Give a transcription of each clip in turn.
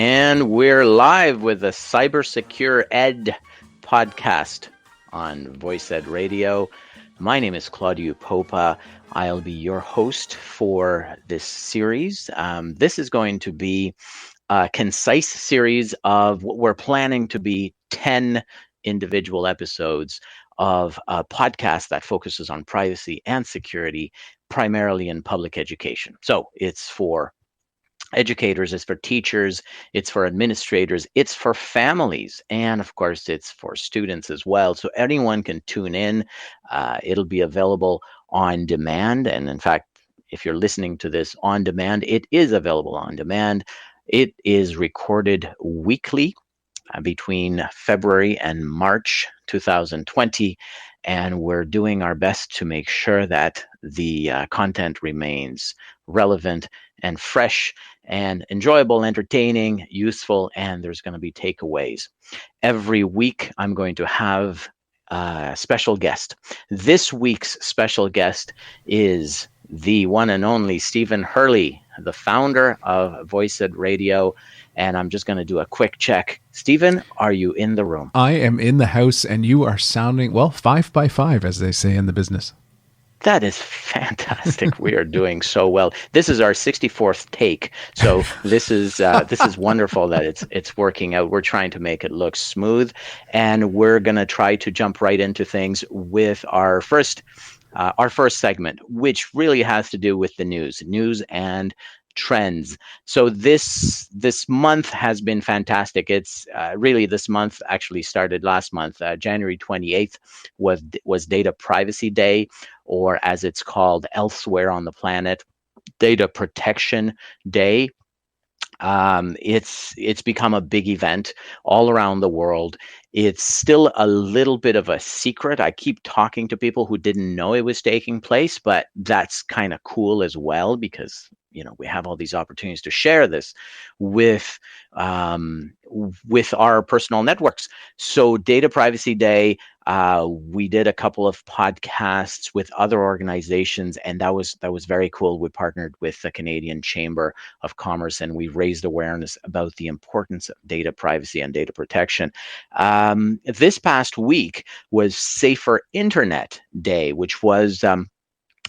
And we're live with the Cybersecure Ed podcast on Voice Ed Radio. My name is Claudio Popa. I'll be your host for this series. This is going to be a concise series of what we're planning to be 10 individual episodes of a podcast that focuses on privacy and security, primarily in public education. So it's for educators, it's for teachers, it's for administrators, it's for families, and of course it's for students as well. So anyone can tune in. It'll be available on demand, and in fact, if you're listening to this on demand, it is available on demand. It is recorded weekly between February and March 2020, and we're doing our best to make sure that the content remains relevant and fresh and enjoyable, entertaining, useful, and there's going to be takeaways. Every week, I'm going to have a special guest. This week's special guest is the one and only Stephen Hurley, the founder of Voice Ed Radio. And I'm just going to do a quick check. Stephen, are you in the room? I am in the house, and you are sounding, well, 5 by 5, as they say in the business. That is fantastic. We are doing so well. This is our 64th take. So this is wonderful that it's working out. We're trying to make it look smooth, and we're going to try to jump right into things with our first segment, which really has to do with the news and trends. So this month has been fantastic. It's really, this month actually started last month. January 28th was Data Privacy Day, or as it's called elsewhere on the planet, Data Protection Day. It's become a big event all around the world. It's still a little bit of a secret. I keep talking to people who didn't know it was taking place, but that's kind of cool as well, because we have all these opportunities to share this with our personal networks. So Data Privacy Day, we did a couple of podcasts with other organizations, and that was very cool. We partnered with the Canadian Chamber of Commerce, and we raised awareness about the importance of data privacy and data protection. This past week was Safer Internet Day, which was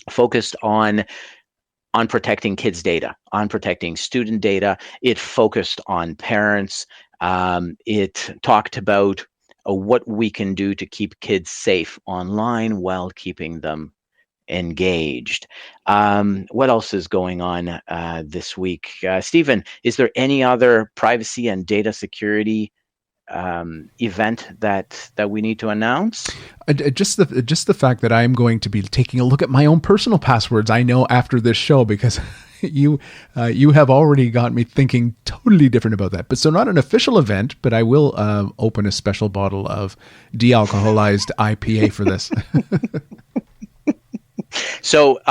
focused on protecting kids' data, on protecting student data. It focused on parents. It talked about what we can do to keep kids safe online while keeping them engaged. What else is going on this week? Stephen, is there any other privacy and data security event that we need to announce? Just the fact that I'm going to be taking a look at my own personal passwords, I know, after this show, because you have already got me thinking totally different about that. But so not an official event, but I will open a special bottle of de-alcoholized IPA for this. So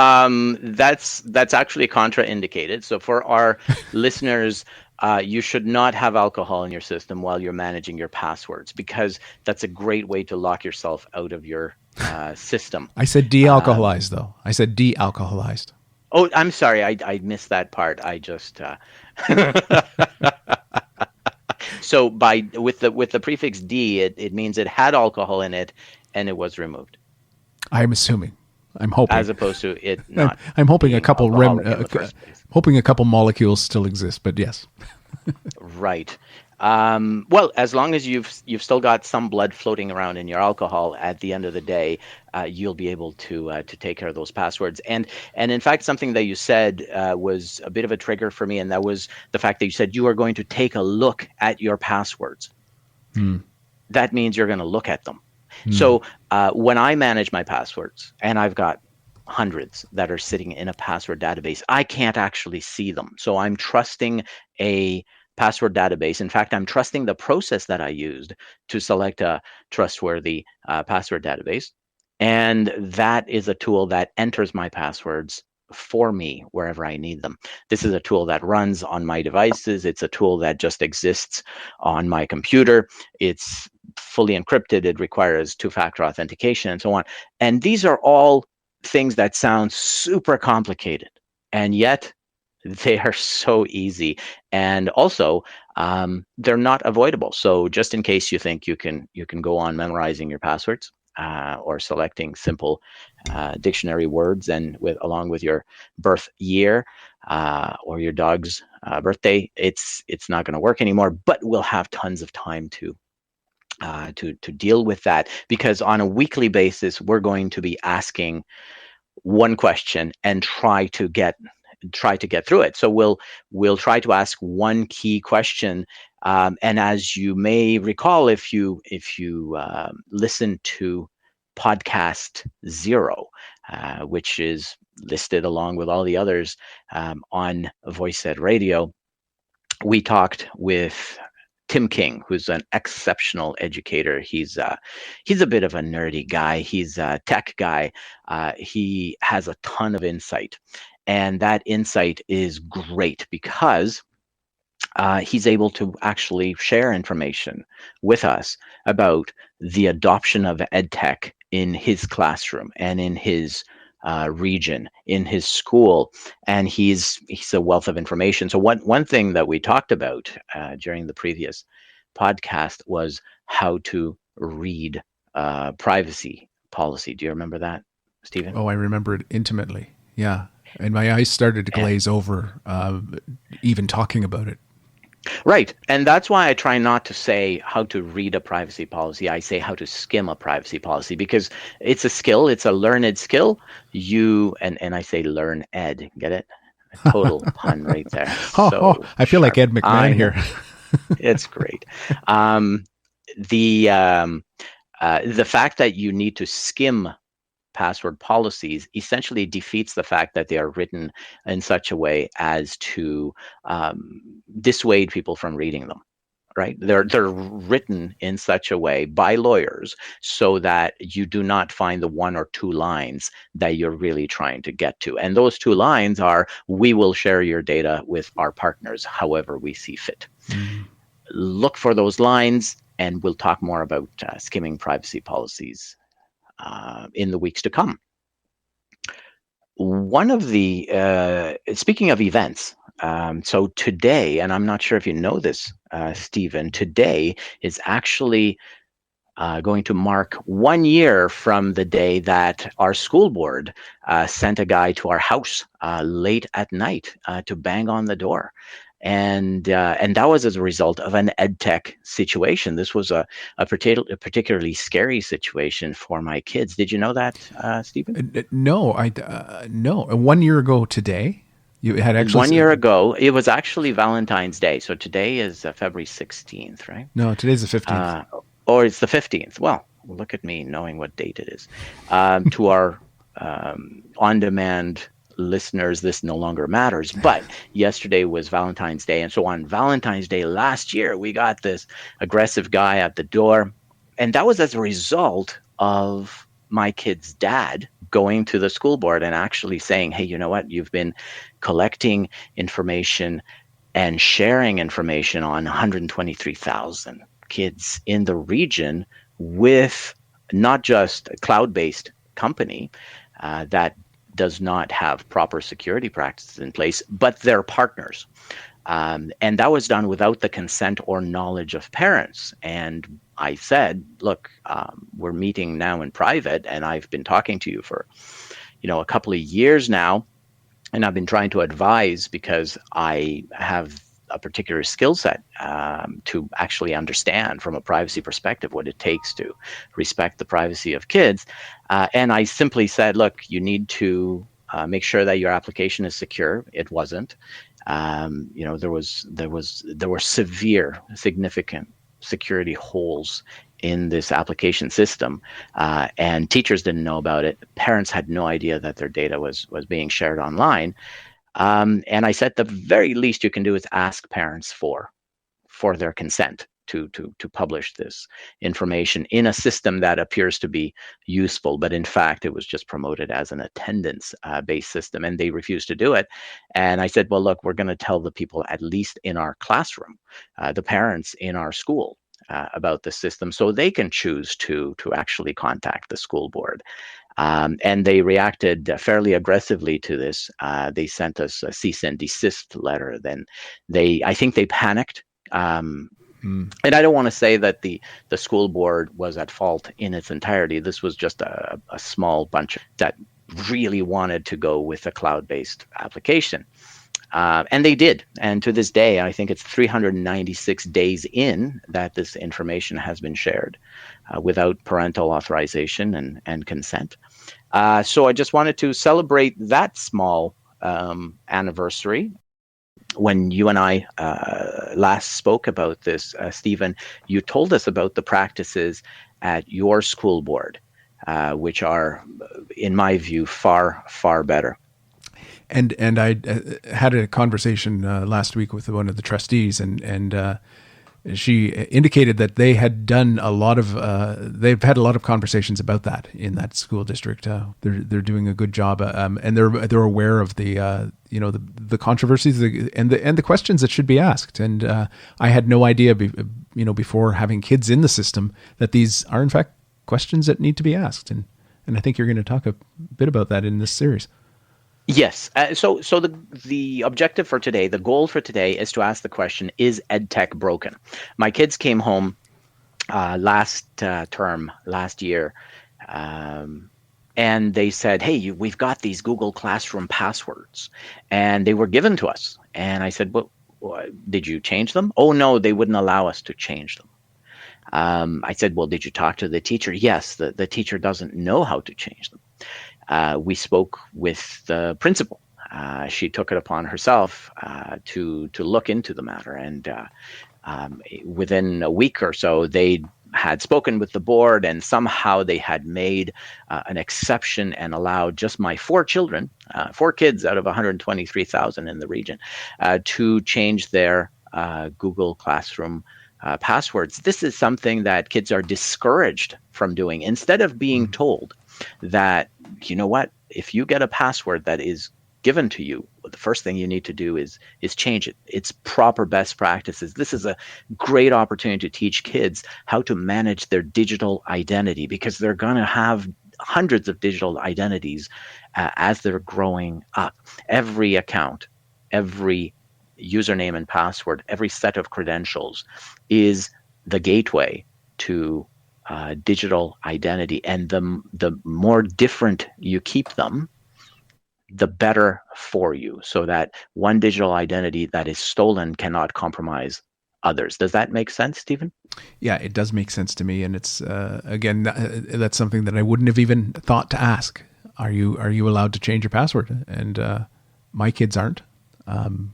that's actually contraindicated. So for our listeners, you should not have alcohol in your system while you're managing your passwords, because that's a great way to lock yourself out of your system. I said de-alcoholized, though. I said de-alcoholized. Oh, I'm sorry. I missed that part. I just so with the prefix D, it means it had alcohol in it and it was removed. I'm assuming. I'm hoping, as opposed to it not. I'm hoping a couple hoping a couple molecules still exist, but yes. Right. Well, as long as you've still got some blood floating around in your alcohol, at the end of the day, you'll be able to take care of those passwords. And in fact, something that you said was a bit of a trigger for me, and that was the fact that you said you are going to take a look at your passwords. That means you're going to look at them. So when I manage my passwords, and I've got hundreds that are sitting in a password database, I can't actually see them. So I'm trusting a password database. In fact, I'm trusting the process that I used to select a trustworthy password database. And that is a tool that enters my passwords for me wherever I need them. This is a tool that runs on my devices. It's a tool that just exists on my computer. It's fully encrypted. It requires two-factor authentication and so on. And these are all things that sound super complicated. And yet They are so easy, and also they're not avoidable. So just in case you think you can go on memorizing your passwords or selecting simple dictionary words, and along with your birth year or your dog's birthday, it's not going to work anymore. But we'll have tons of time to deal with that, because on a weekly basis we're going to be asking one question and try to get through it. So we'll try to ask one key question, and as you may recall, if you listen to podcast 0, which is listed along with all the others on Voice Ed Radio, we talked with Tim King, who's an exceptional educator. He's a bit of a nerdy guy. He's a tech guy. He has a ton of insight, and that insight is great because he's able to actually share information with us about the adoption of EdTech in his classroom and in his region, in his school, and he's a wealth of information. So one thing that we talked about during the previous podcast was how to read privacy policy. Do you remember that, Stephen? Oh, I remember it intimately. Yeah. And my eyes started to glaze over even talking about it. Right. And that's why I try not to say how to read a privacy policy. I say how to skim a privacy policy, because it's a skill. It's a learned skill. And I say learn ed. Get it? A total pun right there. So I feel like sharp. Ed McMahon here. It's great. The fact that you need to skim password policies essentially defeats the fact that they are written in such a way as to dissuade people from reading them. Right? They're written in such a way by lawyers so that you do not find the one or two lines that you're really trying to get to. And those two lines are, we will share your data with our partners however we see fit. Mm. Look for those lines, and we'll talk more about skimming privacy policies in the weeks to come. One of the, speaking of events, so today, and I'm not sure if you know this, Stephen, today is actually going to mark 1 year from the day that our school board sent a guy to our house late at night to bang on the door. And that was as a result of an EdTech situation. This was a particularly scary situation for my kids. Did you know that, Stephen? No, no. 1 year ago today, you had actually 1 year ago. It was actually Valentine's Day. So today is February 16th, right? No, today's the 15th. Or it's the 15th. Well, look at me knowing what date it is. To our on-demand listeners, this no longer matters, but yesterday was Valentine's Day, and so on Valentine's Day last year we got this aggressive guy at the door, and that was as a result of my kid's dad going to the school board and actually saying, hey, you know what, you've been collecting information and sharing information on 123,000 kids in the region with not just a cloud-based company that does not have proper security practices in place, but their partners. And that was done without the consent or knowledge of parents. And I said, look, we're meeting now in private, and I've been talking to you for, a couple of years now, and I've been trying to advise because I have a particular skill set to actually understand from a privacy perspective what it takes to respect the privacy of kids. And I simply said, look, you need to make sure that your application is secure. It wasn't. There were severe, significant security holes in this application system, and teachers didn't know about it. Parents had no idea that their data was being shared online. And I said the very least you can do is ask parents for their consent to publish this information in a system that appears to be useful, but in fact it was just promoted as an attendance based system, and they refused to do it. And I said, well, look, we're going to tell the people at least in our classroom, the parents in our school, about the system, so they can choose to actually contact the school board. And they reacted fairly aggressively to this. They sent us a cease and desist letter. Then I think they panicked. And I don't want to say that the school board was at fault in its entirety. This was just a small bunch that really wanted to go with a cloud-based application. And they did. And to this day, I think it's 396 days in that this information has been shared without parental authorization and consent. So I just wanted to celebrate that small anniversary. When you and I last spoke about this, Stephen, you told us about the practices at your school board, which are, in my view, far, far better. And I had a conversation last week with one of the trustees, and she indicated that they had done a lot of they've had a lot of conversations about that in that school district. They're doing a good job, and they're aware of the the controversies and the questions that should be asked. And I had no idea before having kids in the system that these are in fact questions that need to be asked. And I think you're going to talk a bit about that in this series. Yes. So the objective for today, the goal for today, is to ask the question: is EdTech broken? My kids came home last year, and they said, "Hey, we've got these Google Classroom passwords," and they were given to us. And I said, "Well, did you change them?" "Oh no, they wouldn't allow us to change them." I said, "Well, did you talk to the teacher?" "Yes, the teacher doesn't know how to change them." We spoke with the principal. She took it upon herself to look into the matter, and within a week or so, they had spoken with the board, and somehow they had made an exception and allowed just my 4 children, 4 kids out of 123,000 in the region, to change their Google Classroom passwords. This is something that kids are discouraged from doing. Instead of being told that, you know what, if you get a password that is given to you, the first thing you need to do is change it. It's proper best practices. This is a great opportunity to teach kids how to manage their digital identity, because they're going to have hundreds of digital identities as they're growing up. Every account, every username and password, every set of credentials is the gateway to digital identity. And the more different you keep them, the better for you, so that one digital identity that is stolen cannot compromise others. Does that make sense, Stephen? Yeah, it does make sense to me. And it's, again, that's something that I wouldn't have even thought to ask. Are you allowed to change your password? And my kids aren't. I've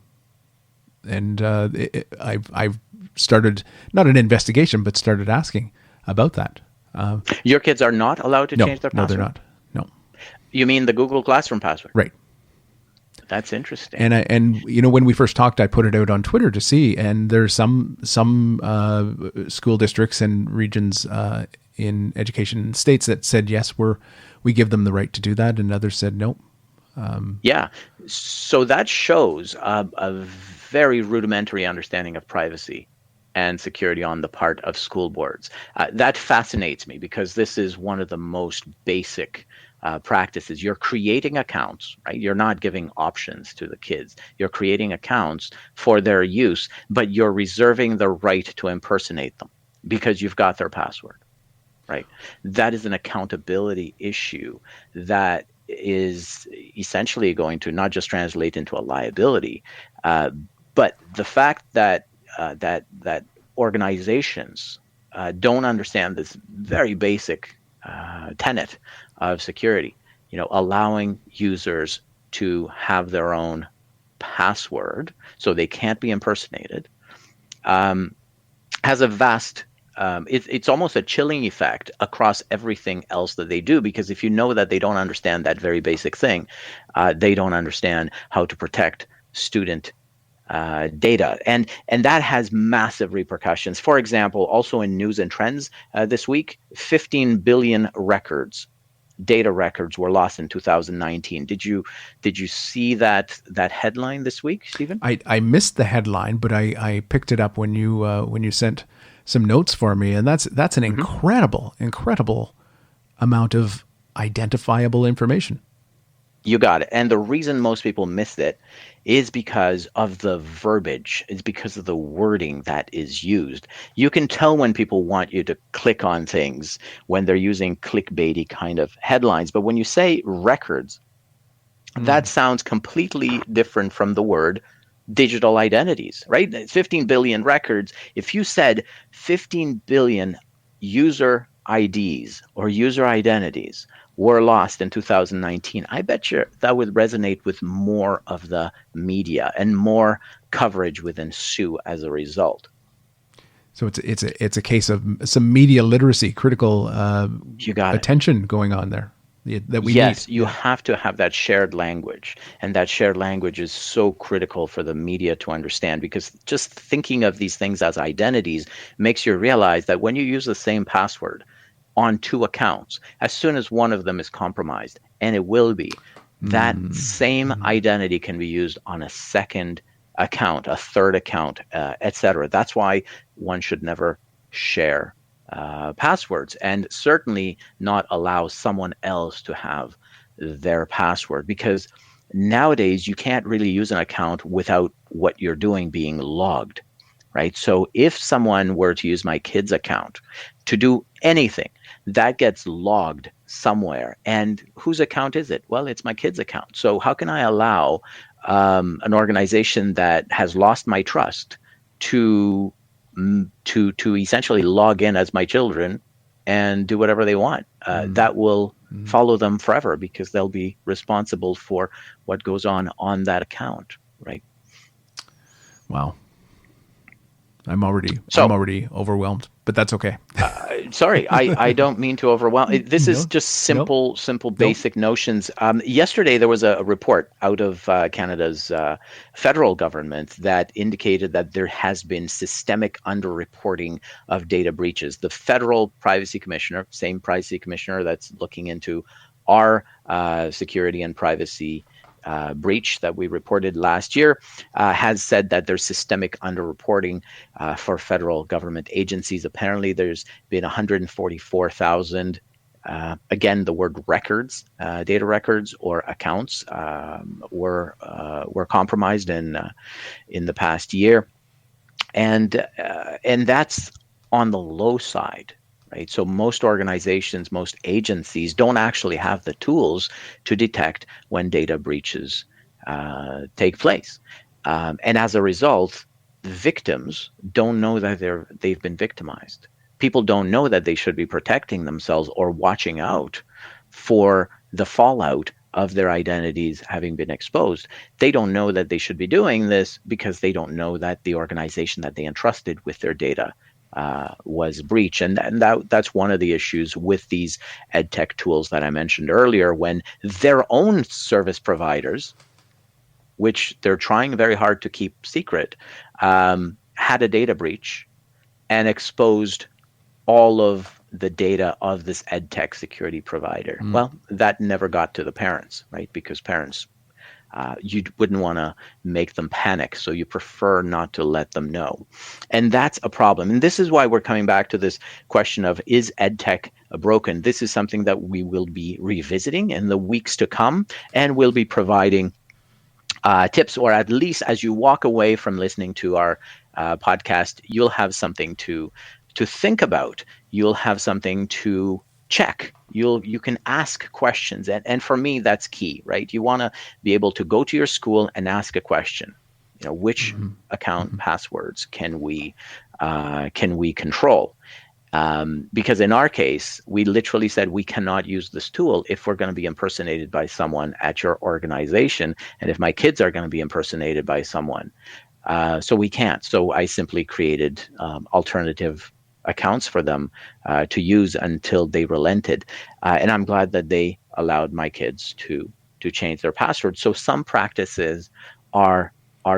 started, not an investigation, but started asking about that. Your kids are not allowed to change their password? No, they're not. No. You mean the Google Classroom password? Right. That's interesting. And when we first talked, I put it out on Twitter to see, and there's some school districts and regions in education states that said yes, we give them the right to do that, and others said nope. Yeah, so that shows a very rudimentary understanding of privacy and security on the part of school boards. That fascinates me, because this is one of the most basic practices. You're creating accounts, right? You're not giving options to the kids. You're creating accounts for their use, but you're reserving the right to impersonate them because you've got their password, right? That is an accountability issue that is essentially going to not just translate into a liability, but the fact that that organizations don't understand this very basic tenet of security, allowing users to have their own password so they can't be impersonated, has a vast it's almost a chilling effect across everything else that they do, because if you know that they don't understand that very basic thing, they don't understand how to protect student data, and that has massive repercussions. For example, also in news and trends this week, 15 billion data records were lost in 2019. Did you see that headline this week, Stephen? I missed the headline, but I picked it up when you sent some notes for me, and that's an incredible amount of identifiable information. You got it. And the reason most people miss it is because of the verbiage. It's because of the wording that is used. You can tell when people want you to click on things when they're using clickbaity kind of headlines. But when you say records, that sounds completely different from the word digital identities, right? It's 15 billion records. If you said 15 billion user IDs or user identities were lost in 2019, I bet you that would resonate with more of the media and more coverage would ensue as a result. So it's a case of some media literacy, critical You got it. attention going on there that we Yes, need. you have to have that shared language. And that shared language is so critical for the media to understand because just thinking of these things as identities makes you realize that when you use the same password on two accounts, as soon as one of them is compromised, and it will be, that same identity can be used on a second account, a third account, etc. That's why one should never share passwords, and certainly not allow someone else to have their password, because nowadays you can't really use an account without what you're doing being logged, right? So if someone were to use my kid's account to do anything, that gets logged somewhere. And whose account is it? Well, it's my kid's account. So how can I allow an organization that has lost my trust to essentially log in as my children and do whatever they want? That will follow them forever because they'll be responsible for what goes on that account, right? Wow. I'm already overwhelmed, but that's okay. Sorry, I don't mean to overwhelm. This is No, just simple, basic notions. Yesterday, there was a report out of Canada's federal government that indicated that there has been systemic underreporting of data breaches. The federal privacy commissioner, same privacy commissioner that's looking into our security and privacy breach that we reported last year, has said that there's systemic underreporting for federal government agencies. Apparently, there's been 144,000, again, the word records, data records or accounts were compromised in the past year, and that's on the low side. Right. So most organizations, most agencies don't actually have the tools to detect when data breaches take place. And as a result, victims don't know that they've been victimized. People don't know that they should be protecting themselves or watching out for the fallout of their identities having been exposed. They don't know that they should be doing this because they don't know that the organization that they entrusted with their data was breached. And that's one of the issues with these ed tech tools that I mentioned earlier, when their own service providers, which they're trying very hard to keep secret, had a data breach and exposed all of the data of this ed tech security provider. Well, that never got to the parents, right? Because parents, you wouldn't want to make them panic, so you prefer not to let them know. And that's a problem. And this is why we're coming back to this question of, is EdTech broken? This is something that we will be revisiting in the weeks to come, and we'll be providing tips, or at least as you walk away from listening to our podcast, you'll have something to think about. You'll have something to check. You can ask questions, and for me that's key, right? You want to be able to go to your school and ask a question. Which account passwords can we control? Because in our case, we literally said we cannot use this tool if we're going to be impersonated by someone at your organization, and if my kids are going to be impersonated by someone, so we can't. So I simply created alternative accounts for them to use until they relented, and I'm glad that they allowed my kids to change their password. So some practices are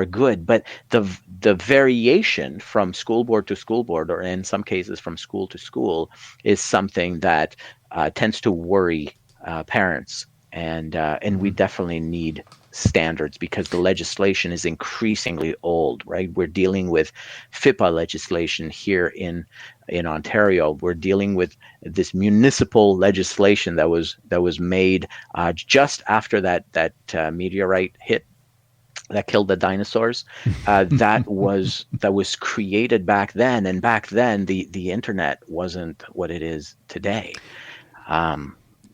good, but the variation from school board to school board, or in some cases from school to school, is something that tends to worry parents, and we definitely need standards, because the legislation is increasingly old, right? We're dealing with FIPA legislation here in in Ontario. We're dealing with this municipal legislation that was made just after that meteorite hit that killed the dinosaurs. That was created back then, and back then the internet wasn't what it is today.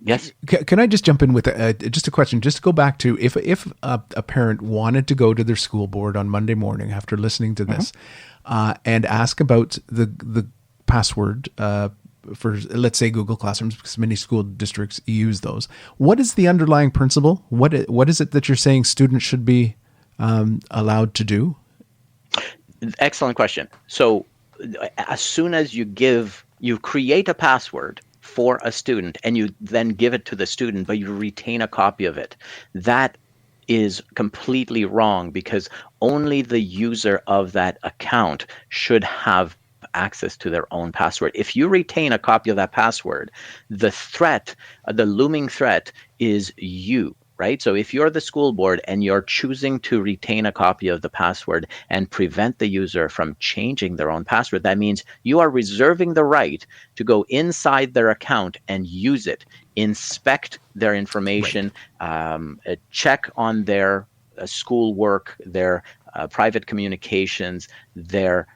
Yes. Can I just jump in with just a question? Just to go back to if a parent wanted to go to their school board on Monday morning after listening to this, and ask about the password for, let's say, Google Classrooms, because many school districts use those. What is the underlying principle? What is it that you're saying students should be allowed to do? Excellent question. So as soon as you create a password for a student and you then give it to the student, but you retain a copy of it, that is completely wrong, because only the user of that account should have access to their own password. If you retain a copy of that password, the looming threat is you. Right? So if you're the school board and you're choosing to retain a copy of the password and prevent the user from changing their own password, that means you are reserving the right to go inside their account and use it, inspect their information, check on their schoolwork, their private communications, their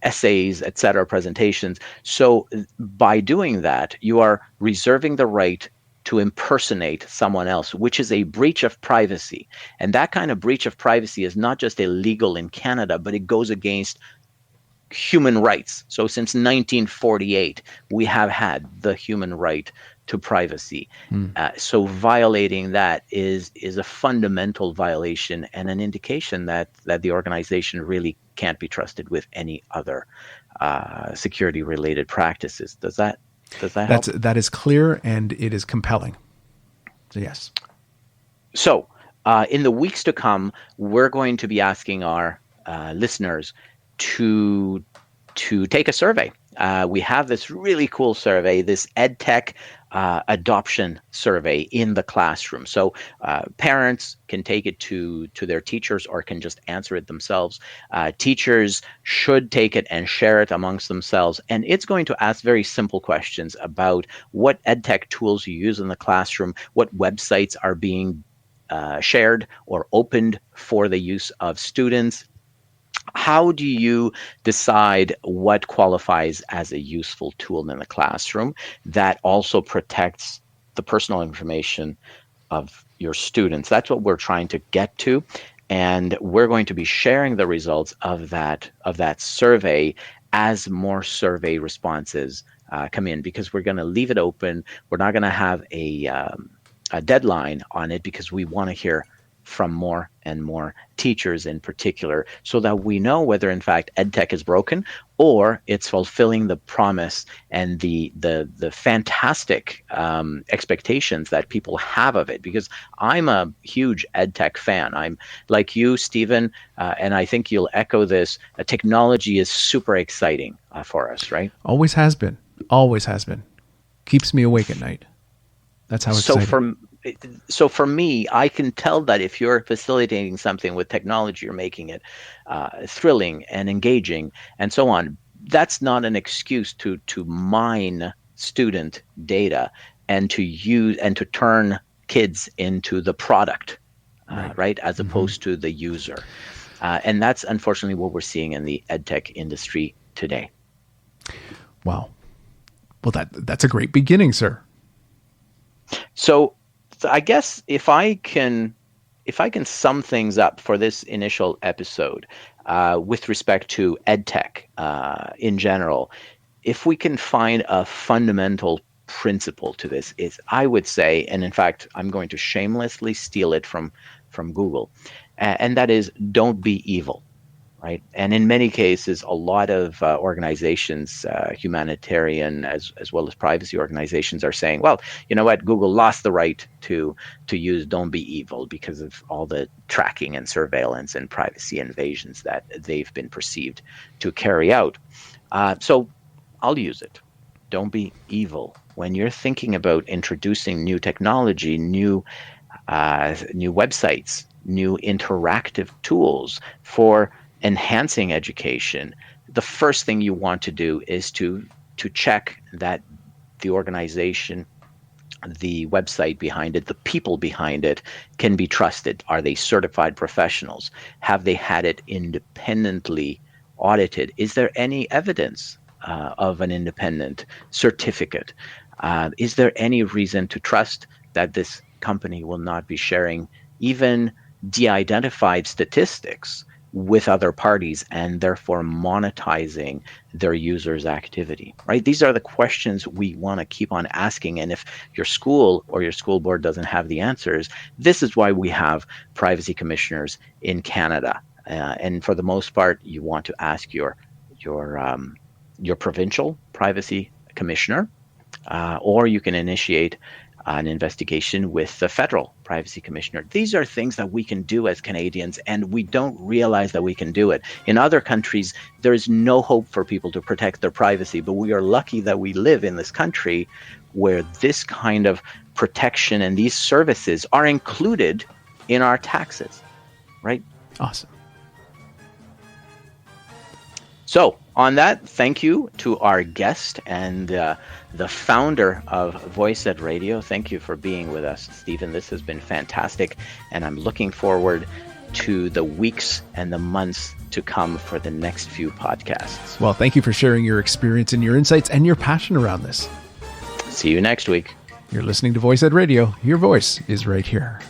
essays, etc., presentations. So by doing that, you are reserving the right to impersonate someone else, which is a breach of privacy. And that kind of breach of privacy is not just illegal in Canada, but it goes against human rights. So since 1948, we have had the human right to privacy. So violating that is a fundamental violation and an indication that the organization really can't be trusted with any other security-related practices. Does that help? That is clear, and it is compelling. So yes. So in the weeks to come, we're going to be asking our listeners to take a survey. We have this really cool survey, this EdTech adoption survey in the classroom. So parents can take it to their teachers or can just answer it themselves. Teachers should take it and share it amongst themselves. And it's going to ask very simple questions about what EdTech tools you use in the classroom, what websites are being shared or opened for the use of students. How do you decide what qualifies as a useful tool in the classroom that also protects the personal information of your students? That's what we're trying to get to. And we're going to be sharing the results of that survey as more survey responses come in, because we're going to leave it open. We're not going to have a deadline on it, because we want to hear from more and more teachers in particular, so that we know whether in fact EdTech is broken or it's fulfilling the promise and the fantastic expectations that people have of it. Because I'm a huge EdTech fan. I'm like you, Stephen, and I think you'll echo this. Technology is super exciting for us, right? Always has been. Always has been. Keeps me awake at night. That's how exciting. So for me, I can tell that if you're facilitating something with technology, you're making it thrilling and engaging and so on. That's not an excuse to mine student data and to use and to turn kids into the product, right? As opposed to the user. And that's unfortunately what we're seeing in the EdTech industry today. Wow. Well, that's a great beginning, sir. So I guess if I can sum things up for this initial episode with respect to EdTech in general, if we can find a fundamental principle to this, is I would say, and in fact, I'm going to shamelessly steal it from Google, and that is, don't be evil. Right. And in many cases, a lot of organizations, humanitarian as well as privacy organizations, are saying, well, you know what, Google lost the right to use don't be evil because of all the tracking and surveillance and privacy invasions that they've been perceived to carry out. So I'll use it. Don't be evil. When you're thinking about introducing new technology, new websites, new interactive tools for enhancing education, the first thing you want to do is to check that the organization, the website behind it, the people behind it can be trusted. Are they certified professionals? Have they had it independently audited? Is there any evidence of an independent certificate? Is there any reason to trust that this company will not be sharing even de-identified statistics with other parties and therefore monetizing their users' activity, right? These are the questions we want to keep on asking. And if your school or your school board doesn't have the answers, this is why we have privacy commissioners in Canada. And for the most part, you want to ask your provincial privacy commissioner, or you can initiate an investigation with the federal privacy commissioner. These are things that we can do as Canadians, and we don't realize that we can do it. In other countries, there is no hope for people to protect their privacy, but we are lucky that we live in this country where this kind of protection and these services are included in our taxes, right? Awesome. So on that, thank you to our guest and the founder of VoiceEd Radio. Thank you for being with us, Stephen. This has been fantastic, and I'm looking forward to the weeks and the months to come for the next few podcasts. Well, thank you for sharing your experience and your insights and your passion around this. See you next week. You're listening to VoiceEd Radio. Your voice is right here.